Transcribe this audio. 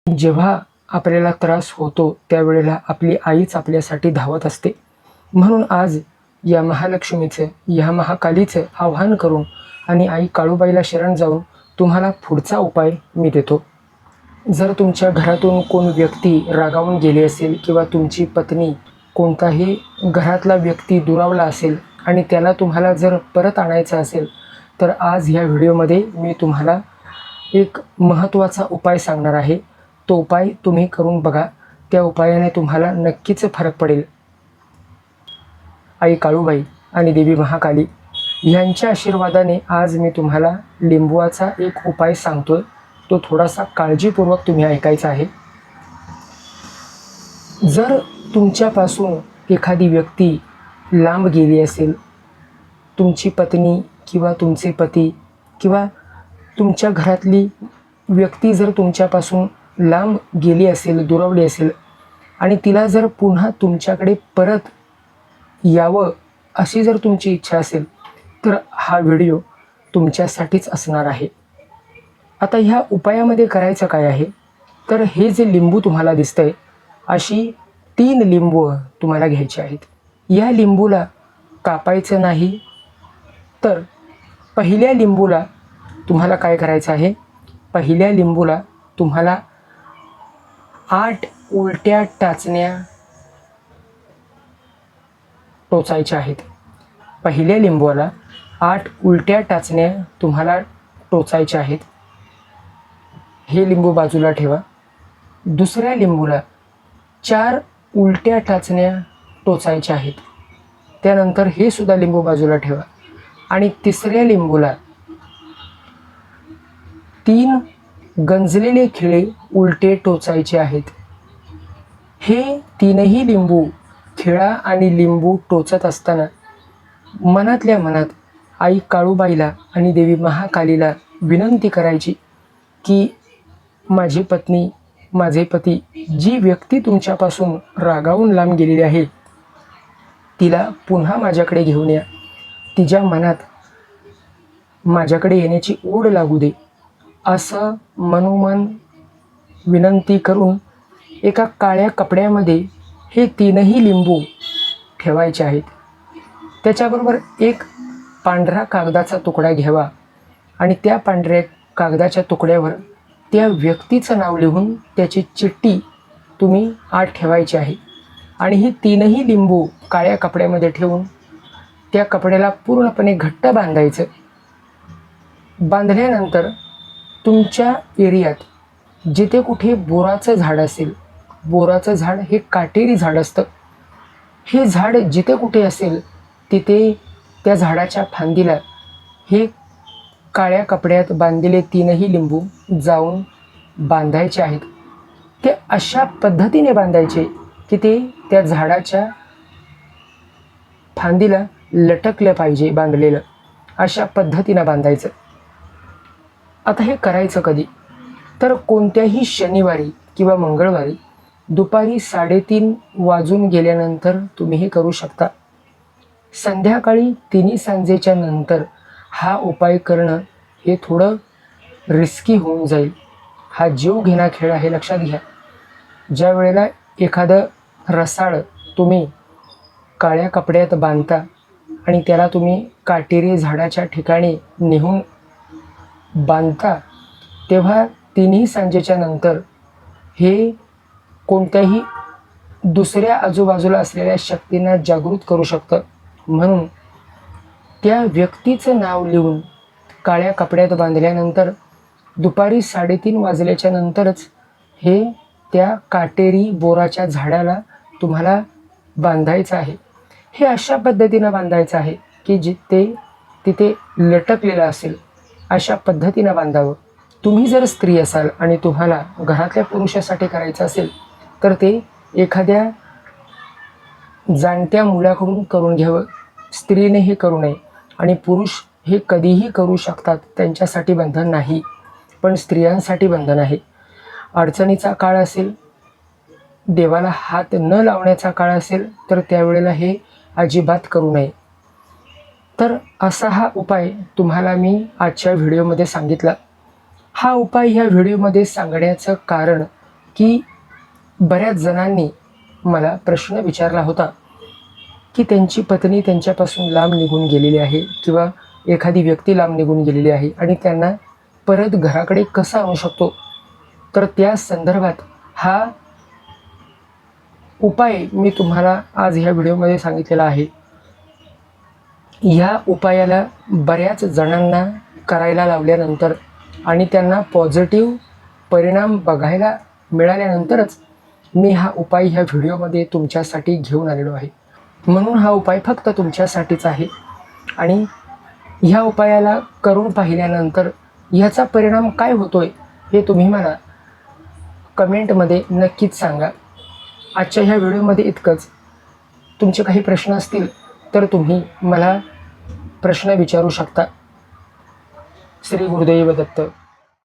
जेव्हा आपल्याला त्रास होतो त्यावेळेला आपली आईच आपल्यासाठी धावत असते. म्हणून आज या महालक्ष्मीचं, या महाकालीचं आवाहन करून आणि आई काळूबाईला शरण जाऊन तुम्हाला पुढचा उपाय मी देतो. जर तुमच्या घरातून कोण व्यक्ती रागावून गेली असेल किंवा तुमची पत्नी कोणताही घरातला व्यक्ती दुरावला असेल आणि त्याला तुम्हाला जर परत आणायचं असेल, तर आज ह्या व्हिडिओमध्ये मी तुम्हाला एक महत्त्वाचा उपाय सांगणार आहे. तो उपाय तुम्ही करून बघा. त्या उपायाने तुम्हाला नक्कीच फरक पडेल. आई काळूबाई आणि देवी महाकाली यांच्या आशीर्वादाने आज मी तुम्हाला लिंबूचा एक उपाय सांगतोय. तो थोडासा काळजीपूर्वक तुम्ही ऐकायचा आहे. जर तुमच्यापासून एखादी व्यक्ती लांब गेली असेल, तुमची पत्नी किंवा तुमचे पती किंवा तुमच्या घरातली व्यक्ती जर तुमच्यापासून लांब गेली असेल, दुरावली असेल आणि तिला जर पुन्हा तुमच्याकडे परत यावं अशी जर तुमची इच्छा असेल, तर हा व्हिडिओ तुमच्यासाठीच असणार आहे. आता ह्या उपायामध्ये करायचं काय आहे, तर हे जे लिंबू तुम्हाला दिसतंय, अशी 3 लिंबू तुम्हाला घ्यायची आहेत. या लिंबूला कापायचं नाही, तर पहिल्या लिंबूला तुम्हाला काय करायचं आहे, पहिल्या लिंबूला तुम्हाला 8 उलट्या टाचण्या टोचायच्या आहेत. पहिल्या लिंबूला 8 उलट्या टाचण्या तुम्हाला टोचायच्या आहेत. हे लिंबू बाजूला ठेवा. दुसऱ्या लिंबूला 4 उलट्या टाचण्या टोचायच्या आहेत. त्यानंतर हे सुद्धा लिंबू बाजूला ठेवा. आणि तिसऱ्या लिंबूला 3 गंजलेले खिळे उलटे टोचायचे आहेत. हे 3ही लिंबू खिळा आणि लिंबू टोचत असताना मनातल्या मनात आई काळूबाईला आणि देवी महाकालीला विनंती करायची की माझी पत्नी, माझे पती, जी व्यक्ती तुमच्यापासून रागावून लांब गेलेली आहे, तिला पुन्हा माझ्याकडे घेऊन या. तिच्या मनात माझ्याकडे येण्याची ओढ लागू दे, असं मनोमन विनंती करून एका काळ्या कपड्यामध्ये हे 3ही लिंबू ठेवायचे आहेत. त्याच्याबरोबर एक पांढरा कागदाचा तुकडा घ्यावा आणि त्या पांढऱ्या कागदाच्या तुकड्यावर त्या व्यक्तीचं नाव लिहून त्याची चिठ्ठी तुम्ही आत ठेवायची आहे. आणि ही 3ही लिंबू काळ्या कपड्यामध्ये ठेवून त्या कपड्याला पूर्णपणे घट्ट बांधायचं. बांधल्यानंतर तुमच्या एरियात जिथे कुठे बोराचं झाड असेल, बोराचं झाड हे काटेरी झाड असतं, हे झाड जिथे कुठे असेल तिथे त्या झाडाच्या फांदीला हे काळ्या कपड्यात बांधलेले 3ही लिंबू जाऊन बांधायचे आहेत. ते अशा पद्धतीने बांधायचे की ते त्या झाडाच्या फांदीला लटकलं पाहिजे. बांधलेलं अशा पद्धतीनं बांधायचं. आता हे करायचं कधी, तर कोणत्याही शनिवारी किंवा मंगळवारी दुपारी 3:30 वाजून गेल्यानंतर तुम्ही हे करू शकता. संध्याकाळी 3 सांजेच्या नंतर हा उपाय करणं हे थोडं रिस्की होऊन जाईल. हा जीव घेणा खेळ आहे, लक्षात घ्या. ज्या वेळेला एखादं रसाळ तुम्ही काळ्या कपड्यात बांधता आणि त्याला तुम्ही काटेरी झाडाच्या ठिकाणी नेऊन बांधता, तेव्हा 3 सांजेच्या नंतर हे कोणत्याही दुसऱ्या आजूबाजूला असलेल्या शक्तींना जागृत करू शकतं. म्हणून त्या व्यक्तीचं नाव लिहून काळ्या कपड्यात बांधल्यानंतर दुपारी 3:30 वाजल्याच्या नंतरच हे त्या काटेरी बोराच्या झाडाला तुम्हाला बांधायचं आहे. हे अशा पद्धतीनं बांधायचं आहे की जिथे तिथे लटकलेलं असेल अशा पद्धतीनं बांधावं. तुम्ही जर स्त्री असाल आणि तुम्हाला घरातल्या पुरुषासाठी करायचं असेल, तर ते एखाद्या जाणत्या मुलाकडून करून घ्यावं. स्त्रीने हे करू नये. आणि पुरुष हे कधीही करू शकतात, त्यांच्यासाठी बंधन नाही. पण स्त्रियांसाठी बंधन आहे. अडचणीचा काळ असेल, देवाला हात न लावण्याचा काळ असेल, तर त्यावेळेला हे अजिबात करू नये. तर असा हा उपाय तुम्हाला मी आजच्या व्हिडिओमध्ये सांगितला. हा उपाय ह्या व्हिडिओमध्ये सांगण्याचं कारण की बऱ्याच जणांनी मला प्रश्न विचारला होता की त्यांची पत्नी त्यांच्यापासून लांब निघून गेलेली आहे किंवा एखादी व्यक्ती लांब निघून गेलेली आहे आणि त्यांना परत घराकडे कसा आणू शकतो. तर त्या संदर्भात हा उपाय मी तुम्हाला आज ह्या व्हिडिओमध्ये सांगितलेला आहे. ह्या उपायाला बऱ्याच जणांना करायला लावल्यानंतर आणि त्यांना पॉझिटिव्ह परिणाम बघायला मिळाल्यानंतरच मी हा उपाय ह्या व्हिडिओमध्ये तुमच्यासाठी घेऊन आलेलो आहे. म्हणून हा उपाय फक्त तुमच्यासाठीच आहे आणि ह्या उपायाला करून पाहिल्यानंतर ह्याचा परिणाम काय होतोय हे तुम्ही मला कमेंटमध्ये नक्कीच सांगा. आजच्या ह्या व्हिडिओमध्ये इतकंच. तुमचे काही प्रश्न असतील तर तुम्ही मला प्रश्न विचारू शकता. श्री गुरुदेव दत्त.